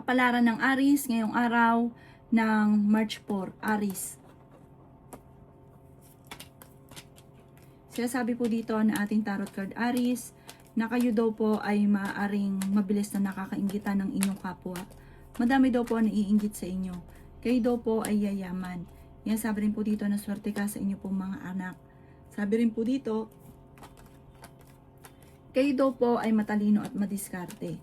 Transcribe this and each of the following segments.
Kapalaran ng Aries ngayong araw ng March 4, Aries. Sinasabi po dito na ating tarot card Aries na kayo daw po ay maaaring mabilis na nakakainggitan ng inyong kapwa. Madami daw po ang naiinggit sa inyo. Kayo daw po ay yayaman. Yan, sabi rin po dito na swerte ka sa inyo pong mga anak. Sabi rin po dito, kayo daw po ay matalino at madiskarte.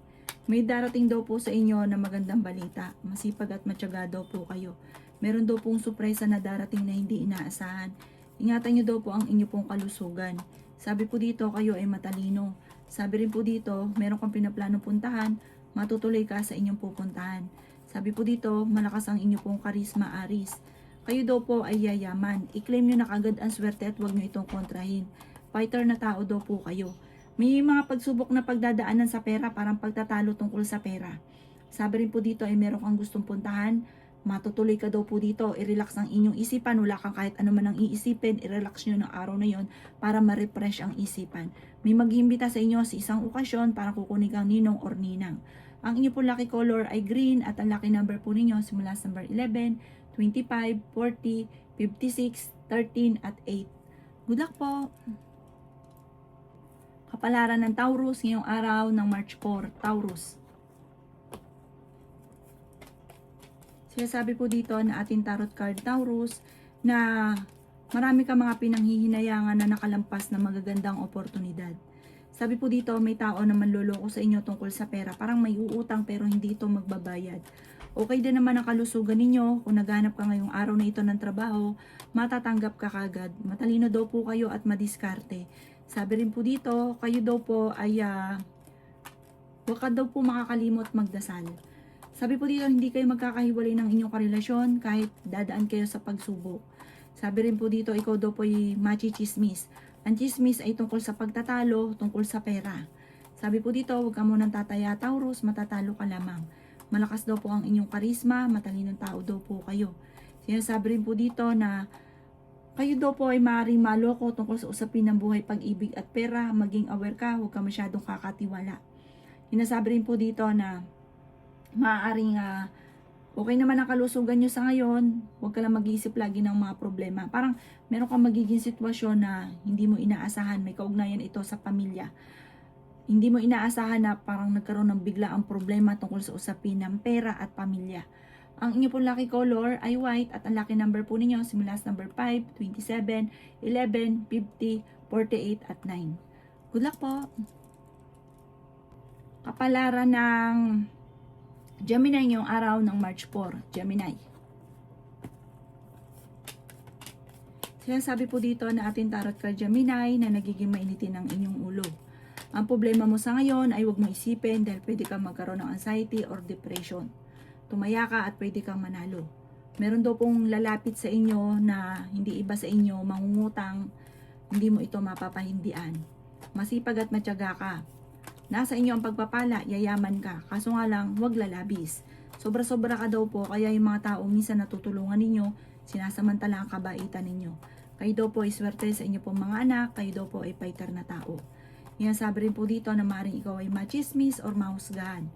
May darating daw po sa inyo na magandang balita. Masipag at matyaga daw po kayo. Meron daw pong sorpresa na darating na hindi inaasahan. Ingatan nyo daw po ang inyo pong kalusugan. Sabi po dito, kayo ay matalino. Sabi rin po dito, meron kang pinaplanong puntahan, matutuloy ka sa inyong pupuntahan. Sabi po dito, malakas ang inyo pong karisma, Aries. Kayo daw po ay yayaman. I-claim nyo na kagad ang swerte at huwag nyo itong kontrahin. Fighter na tao daw po kayo. May mga pagsubok na pagdadaanan sa pera, parang pagtatalo tungkol sa pera. Sabi rin po dito ay meron kang gustong puntahan, matutuloy ka daw po dito, i-relax ang inyong isipan, wala kang kahit ano man ang iisipin, i-relax nyo ng araw na yon para ma-refresh ang isipan. May mag-iimbita sa inyo sa isang okasyon para kukunin kang ninong or ninang. Ang inyo po lucky color ay green at ang lucky number po ninyo simula sa number 11, 25, 40, 56, 13 at 8. Good luck po! Kapalaran ng Taurus ngayong araw ng March 4, Taurus. Sinasabi po dito na ating tarot card Taurus na marami ka mga pinanghihinayangan na nakalampas na magagandang oportunidad. Sabi po dito, may tao na manloloko sa inyo tungkol sa pera. Parang may uutang pero hindi ito magbabayad. Okay din naman ang kalusugan ninyo. Kung naghanap ka ngayong araw na ito ng trabaho, matatanggap ka kagad. Matalino daw po kayo at madiskarte. Sabi rin po dito, kayo daw po ay huwag ka daw po makakalimot magdasal. Sabi po dito, hindi kayo magkakahiwalay ng inyong karelasyon kahit dadaan kayo sa pagsubok. Sabi rin po dito, ikaw daw po ay machichismis. Ang chismis ay tungkol sa pagtatalo, tungkol sa pera. Sabi po dito, huwag ka munang tataya, Taurus, matatalo ka lamang. Malakas daw po ang inyong karisma, matalinong tao daw po kayo. Sinasabi rin po dito na kayo daw po ay maaaring maloko tungkol sa usapin ng buhay, pag-ibig at pera. Maging aware ka, huwag ka masyadong kakatiwala. Sinasabi rin po dito na maaaring okay naman ang kalusugan nyo sa ngayon, huwag ka lang mag-iisip lagi ng mga problema. Parang meron kang magiging sitwasyon na hindi mo inaasahan, may kaugnayan ito sa pamilya. Hindi mo inaasahan na parang nagkaroon ng bigla ang problema tungkol sa usapin ng pera at pamilya. Ang inyo pong lucky color ay white at ang lucky number po ninyo simula sa number 5, 27, 11, 50, 48 at 9. Good luck po! Kapalaran ng Gemini ngayong araw ng March 4, Gemini. Sinasabi po dito na ating tarot card Gemini na nagiging mainitin ang inyong ulo. Ang problema mo sa ngayon ay huwag mo isipin dahil pwede kang magkaroon ng anxiety or depression. Tumaya ka at pwede kang manalo. Meron daw pong lalapit sa inyo na hindi iba sa inyo, mangungutang, hindi mo ito mapapahindian. Masipag at matyaga ka. Nasa inyo ang pagpapala, yayaman ka. Kaso nga lang, huwag lalabis. Sobra-sobra ka daw po, kaya yung mga tao minsan natutulungan ninyo, sinasamantala ang kabaitan ninyo. Kayo daw po ay swerte sa inyo pong mga anak, kayo daw po ay fighter na tao. Yan, sabi rin po dito na maaaring ikaw ay machismis or mahusgahan.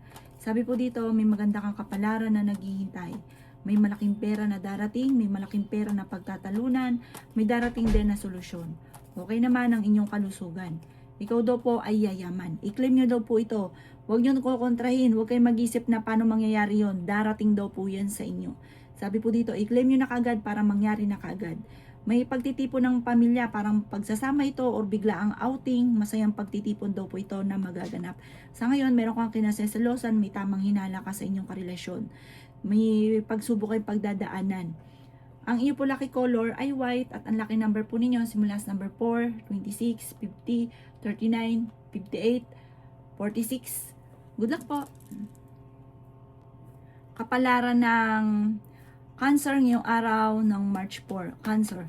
Sabi po dito, may maganda kang kapalaran na naghihintay. May malaking pera na darating, may malaking pera na pagtatalunan, may darating din na solusyon. Okay naman ang inyong kalusugan. Ikaw daw po ay yayaman. I-claim nyo daw po ito. Huwag nyo kukontrahin. Huwag kayong mag-isip na paano mangyayari yon. Darating daw po yan sa inyo. Sabi po dito, i-claim nyo na kagad para mangyari na kagad. May pagtitipon ng pamilya, parang pagsasama ito or bigla ang outing, masayang pagtitipon daw po ito na magaganap. Sa ngayon, meron kang kinaseselosan, may tamang hinala ka sa inyong karelasyon. May pagsubok kayong pagdadaanan. Ang iyo po lucky color ay white at ang lucky number po ninyo simula sa number 4, 26, 50, 39, 58, 46. Good luck po! Kapalaran ng Cancer ngayong araw ng March 4. Cancer.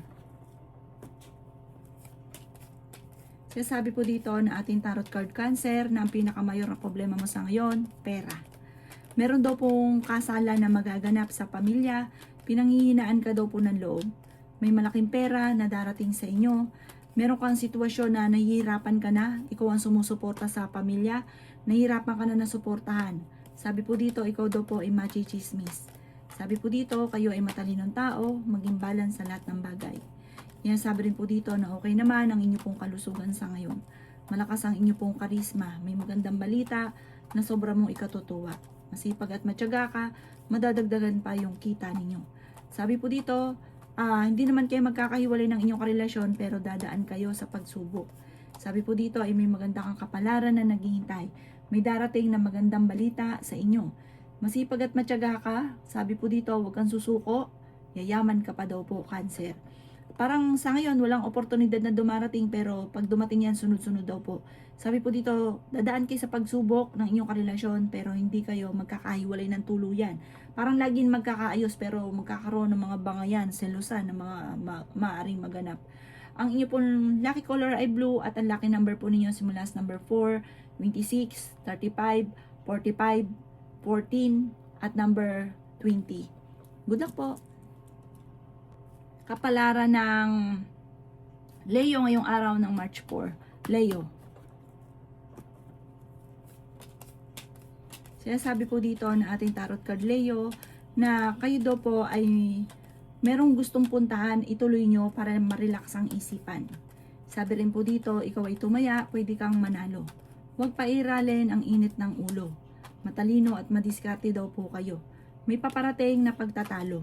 Sinasabi po dito na ating tarot card Cancer na ang pinakamayor na problema mo sa ngayon, pera. Meron daw pong kasalan na magaganap sa pamilya, pinanghihinaan ka daw po ng loob. May malaking pera na darating sa inyo. Meron kang sitwasyon na nahihirapan ka na, ikaw ang sumusuporta sa pamilya, nahihirapan ka na suportahan. Sabi po dito, ikaw daw po ay machichismis. Sabi po dito, kayo ay matalinong tao, maging balance sa lahat ng bagay. Yan, sabi rin po dito na okay naman ang inyo pong kalusugan sa ngayon. Malakas ang inyo pong karisma, may magandang balita na sobra mong ikatutuwa. Masipag at matyaga ka, madadagdagan pa yung kita ninyo. Sabi po dito, hindi naman kayo magkakahiwalay ng inyong karelasyon pero dadaan kayo sa pagsubok. Sabi po dito ay may maganda kang kapalaran na naghihintay. May darating na magandang balita sa inyo. Masipag at matyaga ka, sabi po dito, huwag kang susuko, yayaman ka pa daw po, Cancer. Parang sa ngayon, walang oportunidad na dumarating pero pag dumating yan, sunod-sunod daw po. Sabi po dito, dadaan kayo sa pagsubok ng inyong karelasyon pero hindi kayo magkakahiwalay ng tuluyan. Parang laging magkakaayos pero magkakaroon ng mga bangayan, selusan na mga maaaring maganap. Ang inyo pong lucky color ay blue at ang lucky number po ninyo simula sa number 4, 26, 35, 45, 14 at number 20. Good luck po! Kapalaran ng Leo ngayong araw ng March 4. Leo. Sinasabi po dito na ating tarot card Leo na kayo daw po ay merong gustong puntahan, ituloy nyo para ma-relax ang isipan. Sabi rin po dito, ikaw ay tumaya, pwede kang manalo. Huwag pairalin ang init ng ulo. Matalino at madiskarte daw po kayo. May paparating na pagtatalo.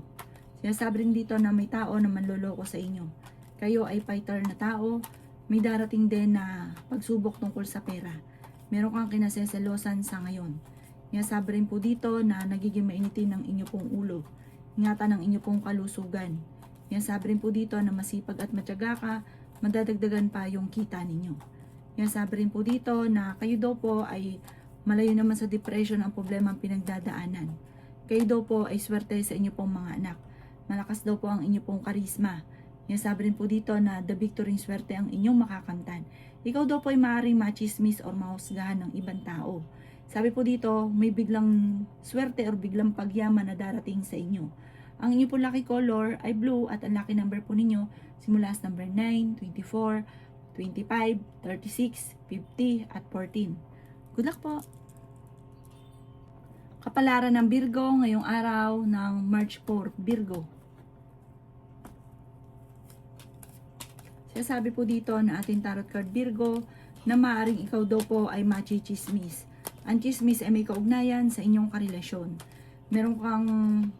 Sinasabi rin dito na may tao na manloloko sa inyo. Kayo ay fighter na tao, may darating din na pagsubok tungkol sa pera. Meron kang kinaseselosan sa ngayon. Sinasabi rin po dito na nagiging mainitin ng inyo pong ulo. Ingatan ang inyo pong kalusugan. Sinasabi rin po dito na masipag at matyaga ka, madadagdagan pa yung kita ninyo. Sinasabi rin po dito na kayo daw po ay malayo naman sa depression ang problema ang pinagdadaanan. Kayo daw po ay swerte sa inyo pong mga anak. Malakas daw po ang inyo pong karisma. Sinasabi rin po dito na the victory swerte ang inyong makakamtan. Ikaw daw po ay maaaring machismis or mahusgahan ng ibang tao. Sabi po dito, may biglang swerte or biglang pagyaman na darating sa inyo. Ang inyo po lucky color ay blue at ang lucky number po ninyo simula sa number 9, 24, 25, 36, 50 at 14. Good luck po! Kapalaran ng Virgo ngayong araw ng March 4, Virgo. Sinasabi po dito na ating tarot card Virgo na maaaring ikaw daw po ay machichismis. Ang chismis ay may kaugnayan sa inyong karelasyon.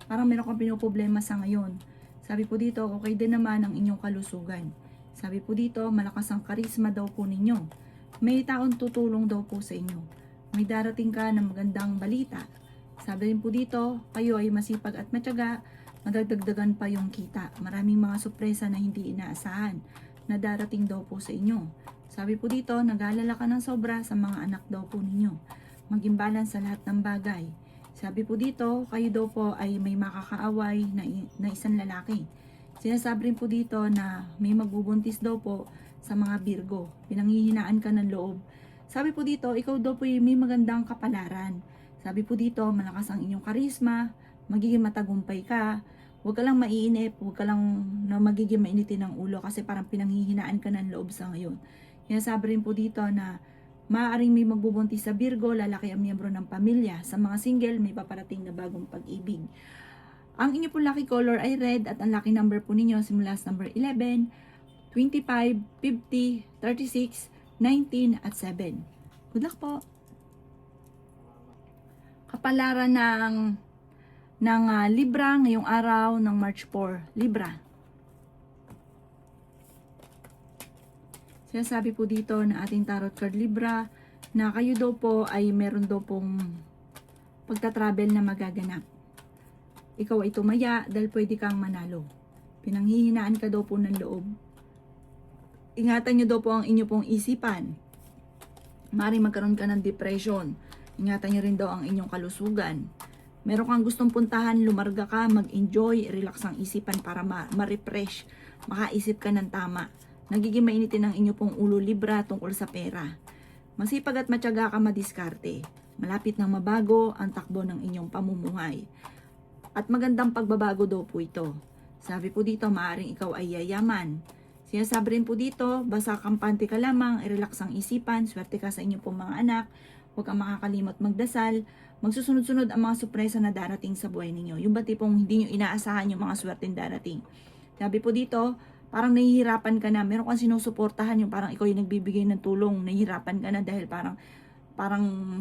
Parang meron kang pinoproblema sa ngayon. Sabi po dito, okay din naman ang inyong kalusugan. Sabi po dito, malakas ang karisma daw po ninyo. May taong tutulong daw po sa inyo. May darating ka ng magandang balita. Sabi rin po dito, kayo ay masipag at matyaga, madagdagdagan pa yung kita. Maraming mga sorpresa na hindi inaasahan na darating daw po sa inyo. Sabi po dito, nag-aalala ka ng sobra sa mga anak daw po ninyo. Maging balance sa lahat ng bagay. Sabi po dito, kayo daw po ay may makakaaway na isang lalaki. Sinasabi rin po dito na may magbubuntis daw po sa mga Virgo. Pinanghihinaan ka ng loob. Sabi po dito, ikaw daw po ay may magandang kapalaran. Sabi po dito, malakas ang inyong karisma, magiging matagumpay ka, huwag ka lang maiinip, huwag ka lang na magiging mainitin ng ulo kasi parang pinanghihinaan ka ng loob sa ngayon. Sinasabi rin po dito na maaaring may magbubuntis sa Virgo, lalaki ang miyembro ng pamilya. Sa mga single, may paparating na bagong pag-ibig. Ang inyo po lucky color ay red at ang lucky number po ninyo simula sa number 11, 25, 50, 36, 19 at 7. Good luck po! Kapalaran ng Libra ngayong araw ng March 4. Libra. Sinasabi po dito na ating tarot card Libra na kayo daw po ay meron daw pong pagta-travel na magaganap. Ikaw ay tumaya dahil pwede kang manalo. Pinanghihinaan ka daw po ng loob. Ingatan nyo daw po ang inyo pong isipan. Maaaring magkaroon ka ng depression. Ingatan nyo rin daw ang inyong kalusugan. Meron kang gustong puntahan, lumarga ka, mag-enjoy, relax ang isipan para ma-refresh, makaisip ka ng tama. Nagiging mainitin ang inyo pong ulo Libra tungkol sa pera. Masipag at matyaga ka madiskarte. Malapit nang mabago ang takbo ng inyong pamumuhay. At magandang pagbabago daw po ito. Sabi po dito, maaaring ikaw ay yayaman. Sinasabi rin po dito, basta kampante ka lamang, i-relax ang isipan, swerte ka sa inyong pong mga anak, Huwag kang makakalimot magdasal. Magsusunod-sunod ang mga sorpresa na darating sa buhay ninyo. Yung ba tipong hindi nyo inaasahan yung mga swerteng darating. Sabi po dito, parang nahihirapan ka na, meron kang sinusuportahan, yung parang ikaw yung nagbibigay ng tulong, nahihirapan ka na dahil parang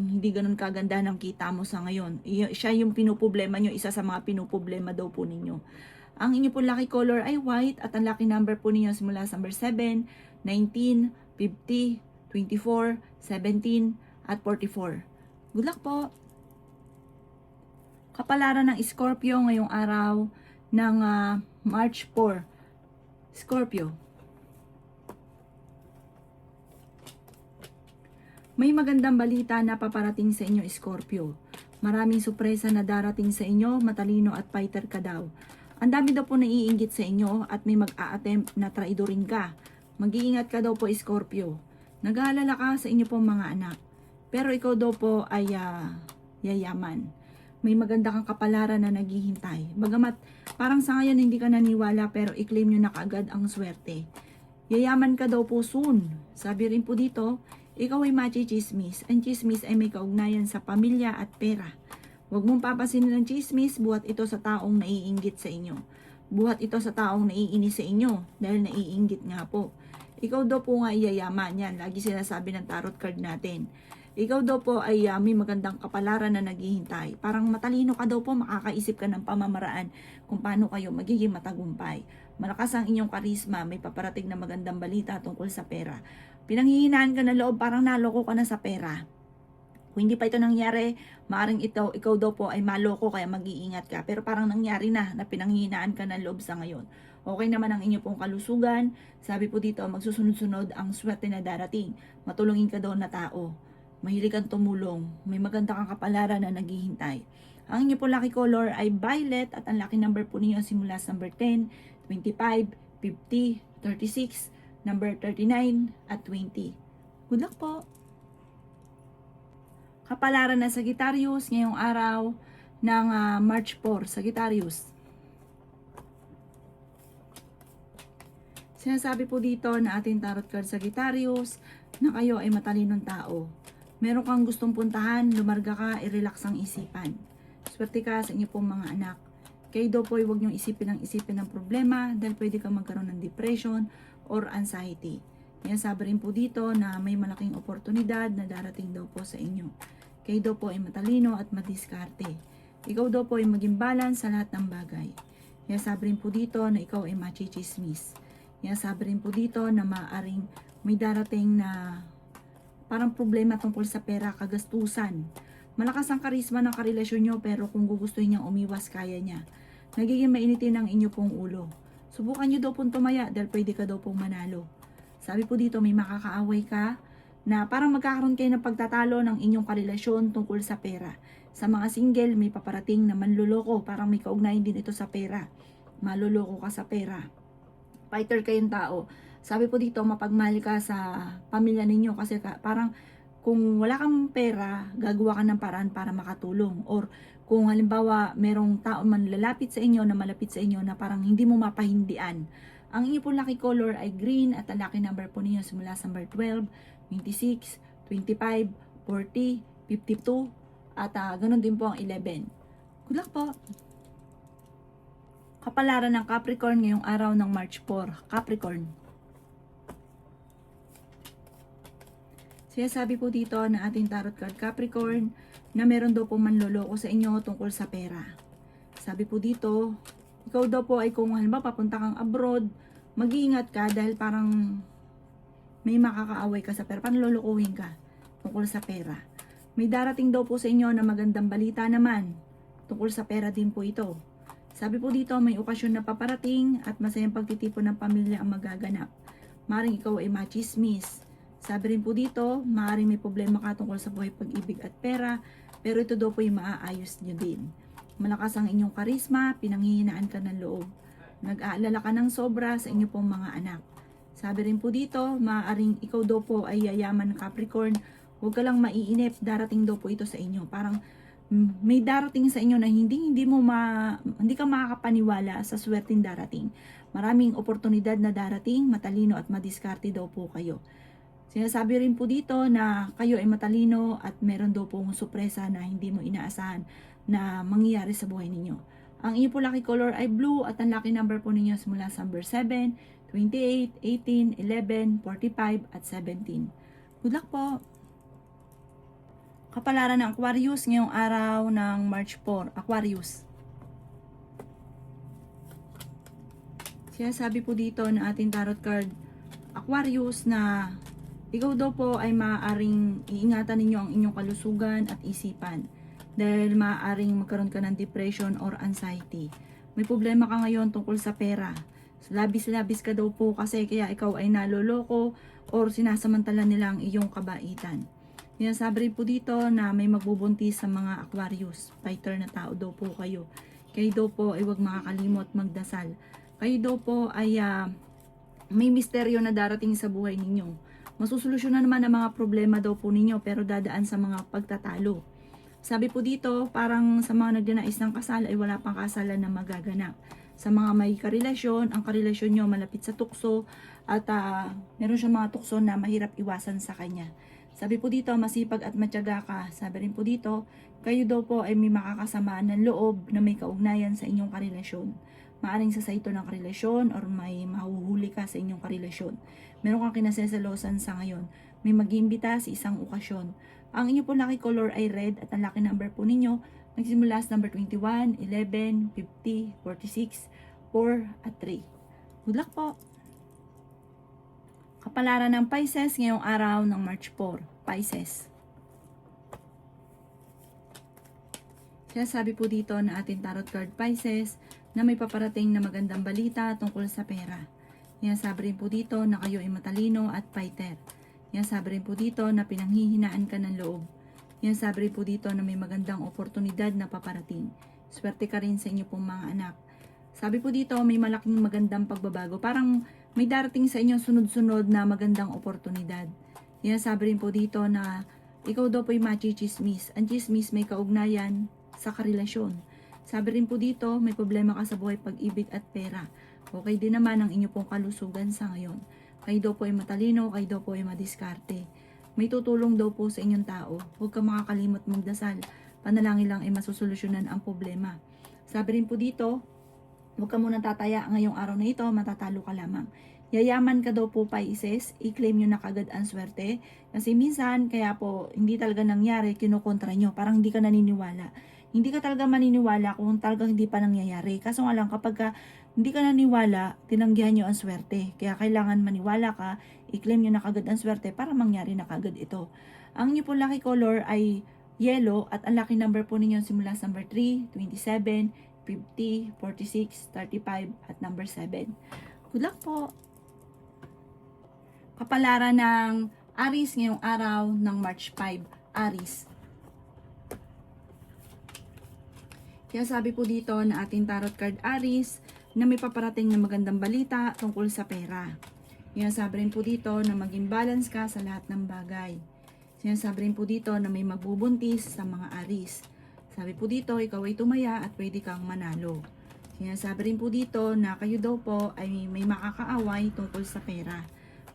hindi ganun kaganda ng kita mo sa ngayon. Siya yung pinuproblema nyo, isa sa mga pinuproblema daw po ninyo. Ang inyo po lucky color ay white at ang lucky number po ninyo simula sa number 7, 19, 50, 24, 17, at 44. Good luck po! Kapalaran ng Scorpio ngayong araw ng March 4. Scorpio. May magandang balita na paparating sa inyo, Scorpio. Maraming sorpresa na darating sa inyo, matalino at fighter ka daw. Ang dami daw po naiinggit sa inyo at may mag-a-attempt na traidorin ka. Mag-iingat ka daw po, Scorpio. Nag-aalala ka sa inyo pong mga anak. Pero ikaw daw po ay yayaman. May maganda kang kapalaran na naghihintay. Bagamat parang sa ngayon hindi ka naniwala pero i-claim nyo na kaagad ang swerte. Yayaman ka daw po soon. Sabi rin po dito, ikaw ay machi-chismis. Ang chismis ay may kaugnayan sa pamilya at pera. Huwag mong papasinin ng chismis buhat ito sa taong naiinggit sa inyo. Buhat ito sa taong naiinis sa inyo dahil naiinggit nga po. Ikaw daw po nga yayaman. Yan, lagi sinasabi ng tarot card natin. Ikaw daw po ay may magandang kapalaran na naghihintay. Parang matalino ka daw po, makakaisip ka ng pamamaraan kung paano kayo magiging matagumpay. Malakas ang inyong karisma, may paparating na magandang balita tungkol sa pera. Pinanghihinaan ka ng loob, parang naloko ka na sa pera. Kung hindi pa ito nangyari, maaaring ikaw daw po ay maloko kaya mag-iingat ka. Pero parang nangyari na pinanghihinaan ka ng loob sa ngayon. Okay naman ang inyo pong kalusugan. Sabi po dito, magsusunod-sunod ang swerte na darating. Matulungin ka daw na tao. Mahilig kang tumulong. May maganda kang kapalaran na naghihintay. Ang inyo po lucky color ay violet at ang lucky number po niyo simula sa number 10, 25, 50, 36, number 39, at 20. Good luck po! Kapalaran na Sagittarius ngayong araw ng March 4. Sagittarius. Sinasabi po dito na ating tarot card Sagittarius na kayo ay matalinong tao. Meron kang gustong puntahan, lumarga ka, i-relax ang isipan. Swerte ka sa inyo pong mga anak. Kayo daw po ay huwag niyong isipin ng problema dahil pwede kang magkaroon ng depression or anxiety. Yan, sabi rin po dito na may malaking oportunidad na darating daw po sa inyo. Kayo daw po ay matalino at madiskarte. Ikaw daw po ay maging balance sa lahat ng bagay. Yan, sabi rin po dito na ikaw ay machichismis. Yan, sabi rin po dito na maaaring may darating na parang problema tungkol sa pera, kagastusan. Malakas ang karisma ng karelasyon nyo pero kung gugustuhin niyang umiwas, kaya niya. Nagiging mainitin ang inyo pong ulo. Subukan nyo daw pong tumaya dahil pwede ka daw pong manalo. Sabi po dito may makakaaway ka na parang magkakaroon kayo ng pagtatalo ng inyong karelasyon tungkol sa pera. Sa mga single may paparating na manluloko, parang may kaugnayan din ito sa pera. Maluloko ka sa pera. Fighter kayong tao. Sabi po dito, mapagmahal ka sa pamilya ninyo kasi parang kung wala kang pera, gagawa ka ng paraan para makatulong. Or kung halimbawa merong tao man lalapit sa inyo, na malapit sa inyo na parang hindi mo mapahindian. Ang inyo po lucky color ay green at ang lucky number po ninyo simula sa number 12, 26, 25, 40, 52 at ganun din po ang 11. Good luck po! Kapalaran ng Capricorn ngayong araw ng March 4. Capricorn. Sabi po dito na ating tarot card Capricorn na meron daw po manloloko sa inyo tungkol sa pera. Sabi po dito, ikaw daw po ay kung halimbawa papunta kang abroad, mag-iingat ka dahil parang may makakaaway ka sa pera, panlolokohin ka tungkol sa pera. May darating daw po sa inyo na magandang balita naman tungkol sa pera din po ito. Sabi po dito, may okasyon na paparating at masayang pagtitipon ng pamilya ang magaganap. Maring ikaw ay machismis. Sabi rin po dito, maaaring may problema ka tungkol sa buhay, pag-ibig at pera, pero ito daw po yung maaayos nyo din. Malakas ang inyong karisma, pinanghihinaan ka ng loob. Nag-aalala ka ng sobra sa inyo pong mga anak. Sabi rin po dito, maaaring ikaw daw po ay yayaman Capricorn, huwag ka lang maiinip, darating daw po ito sa inyo. Parang may darating sa inyo na hindi ka makakapaniwala sa swerteng darating. Maraming oportunidad na darating, matalino at madiskarte daw po kayo. Sinasabi rin po dito na kayo ay matalino at meron daw pong sorpresa na hindi mo inaasahan na mangyayari sa buhay ninyo. Ang inyo po lucky color ay blue at ang lucky number po ninyo simula sa number 7, 28, 18, 11, 45 at 17. Good luck po! Kapalaran ng Aquarius ngayong araw ng March 4. Aquarius. Sinasabi po dito na ating tarot card Aquarius na ikaw daw po ay maaaring iingatan ninyo ang inyong kalusugan at isipan dahil maaaring magkaroon ka ng depression or anxiety. May problema ka ngayon tungkol sa pera. Labis-labis ka daw po kasi kaya ikaw ay naloloko or sinasamantala nila ang iyong kabaitan. Sinasabi rin po dito na may magbubuntis sa mga Aquarius. Fighter na tao daw po kayo. Kayo daw po ay huwag makakalimot magdasal. Kayo daw po ay may misteryo na darating sa buhay ninyo. Masusolusyonan naman ang mga problema daw po ninyo pero dadaan sa mga pagtatalo. Sabi po dito, parang sa mga nagdanais ng kasal ay wala pang kasalan na magaganap. Sa mga may karelasyon, ang karelasyon nyo malapit sa tukso at meron siyang mga tukso na mahirap iwasan sa kanya. Sabi po dito, masipag at matyaga ka. Sabi rin po dito, kayo daw po ay may makakasamaan ng loob na may kaugnayan sa inyong karelasyon. Maaring sa ito ng karelasyon or may mahuhuli ka sa inyong karelasyon. Meron kang kinasesalosan sa ngayon. May mag-iimbita sa isang okasyon. Ang inyo po lucky color ay red at ang lucky number po ninyo nagsimula sa number 21, 11, 50, 46, 4 at 3. Good luck po! Kapalaran ng Pisces ngayong araw ng March 4. Pisces. Sinasabi po dito na ating tarot card Pisces na may paparating na magandang balita tungkol sa pera. Sinasabi rin po dito na kayo ay matalino at fighter. Sinasabi rin po dito na pinanghihinaan ka ng loob. Sinasabi rin po dito na may magandang oportunidad na paparating. Swerte ka rin sa inyo pong mga anak. Sabi po dito may malaking magandang pagbabago. Parang may darating sa inyo sunod-sunod na magandang oportunidad. Sinasabi rin po dito na ikaw daw po ay machichismis. Ang chismis may kaugnayan sa karelasyon. Sabi rin po dito, may problema ka sa buhay, pag-ibig at pera. Okay din naman ang inyo pong kalusugan sa ngayon. Kayo daw po ay matalino, kayo daw po ay madiskarte. May tutulong daw po sa inyong tao. Huwag ka makakalimot magdasal. Panalangin lang ay masusolusyonan ang problema. Sabi rin po dito, huwag ka muna tataya ngayong araw na ito, matatalo ka lamang. Yayaman ka daw po Pisces, i-claim nyo na kagad ang swerte. Kasi minsan, kaya po, hindi talaga nangyari, kinukontra nyo. Parang hindi ka naniniwala. Hindi ka talaga maniniwala kung talagang hindi pa nangyayari. Kaso nga lang, kapag hindi ka naniniwala, tinanggihan nyo ang swerte. Kaya kailangan maniwala ka, i-claim nyo na kagad ang swerte para mangyari na kagad ito. Ang inyo po lucky color ay yellow at ang lucky number po ninyo simula sa number 3, 27, 50, 46, 35 at number 7. Good luck po! Kapalaran ng Aries ngayong araw ng March 5. Aries. Kaya sabi po dito na ating tarot card Aries na may paparating na magandang balita tungkol sa pera. Sinasabi rin po dito na maging balance ka sa lahat ng bagay. Sinasabi rin po dito na may magbubuntis sa mga Aries. Sabi po dito, ikaw ay tumaya at pwede kang manalo. Sinasabi rin po dito na kayo daw po ay may makakaaway tungkol sa pera.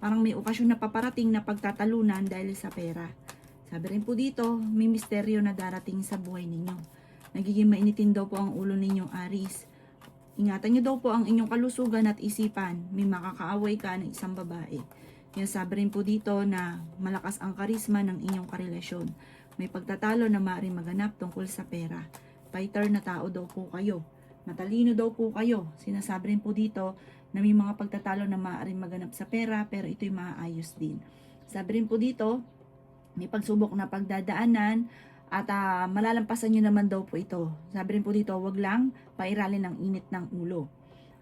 Parang may okasyon na paparating na pagtatalunan dahil sa pera. Sabi rin po dito, may misteryo na darating sa buhay ninyo. Nagiging mainitin daw po ang ulo ninyong Aries. Ingatan nyo daw po ang inyong kalusugan at isipan. May makakaaway ka ng isang babae. Sinasabi rin po dito na malakas ang karisma ng inyong karelasyon. May pagtatalo na maaaring maganap tungkol sa pera. Fighter na tao daw po kayo. Matalino daw po kayo. Sinasabi rin po dito na may mga pagtatalo na maaaring maganap sa pera pero ito'y maaayos din. Sabi rin po dito, may pagsubok na pagdadaanan at malalampasan nyo naman daw po ito. Sabi rin po dito, wag lang pairalin ng init ng ulo.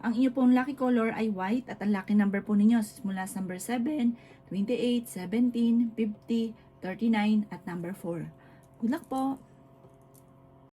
Ang inyo pong lucky color ay white at ang lucky number po ninyo mula sa number 7, 28, 17, 50, 39 at number 4. Good luck po!